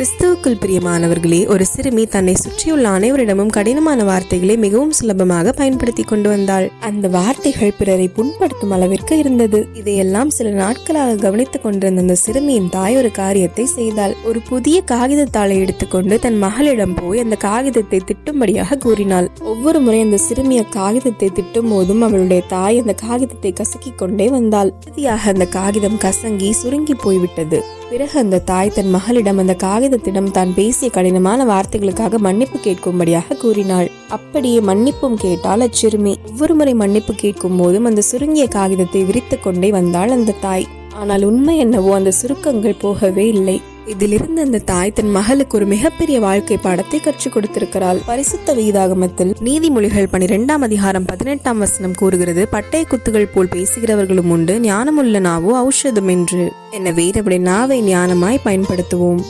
கிறிஸ்துவுக்குள் பிரியமானவர்களே, ஒரு சிறுமி தன்னை சுற்றியுள்ள அனைவரிடமும் கடினமான வார்த்தைகளை மிகவும் சுலபமாக பயன்படுத்தி கொண்டு வந்தாள். அந்த வார்த்தைகள் பிறரை புண்படுத்தும் அளவிற்கு இருந்தது. இதையெல்லாம் சில நாட்களாக கவனித்துக் கொண்டிருந்த அந்த சிறுமியின் தாய் ஒரு காரியத்தை செய்தாள். ஒரு புதிய காகிதத்தாளை எடுத்துக்கொண்டு தன் மகளிடம் போய் அந்த காகிதத்தை திட்டும்படியாக கூறினாள். ஒவ்வொரு முறை அந்த சிறுமிய காகிதத்தை திட்டும் போதும் அவளுடைய தாய் அந்த காகிதத்தை கசக்கிக் கொண்டே வந்தாள். இறுதியாக அந்த காகிதம் கசங்கி சுருங்கி போய்விட்டது. பிறகு அந்த தாய் தன் மகளிடம் அந்த காகிதத்திடம் தான் பேசிய கடினமான வார்த்தைகளுக்காக மன்னிப்பு கேட்கும்படியாக கூறினாள். அப்படியே மன்னிப்பும் கேட்டாள் அச்சிறுமி. ஒவ்வொரு முறை மன்னிப்பு கேட்கும் போதும் அந்த சுருங்கிய காகிதத்தை விரித்து கொண்டே வந்தாள் அந்த தாய். ஆனால் உண்மை என்னவோ அந்த சுருக்கங்கள் போகவே இல்லை. இதிலிருந்து அந்த தாய் தன் மகளுக்கு ஒரு மிகப்பெரிய வாழ்க்கை பாடத்தை கற்றுக் கொடுத்திருக்கிறாள். பரிசுத்த வேதாகமத்தில் நீதிமொழிகள் 12ஆம் அதிகாரம் 18ஆம் வசனம் கூறுகிறது, பட்டை குத்துகள் போல் பேசுகிறவர்களும் உண்டு, ஞானமுள்ள நாவோ ஔஷதம் என்று. எனவே நம்முடைய நாவை ஞானமாய் பயன்படுத்துவோம்.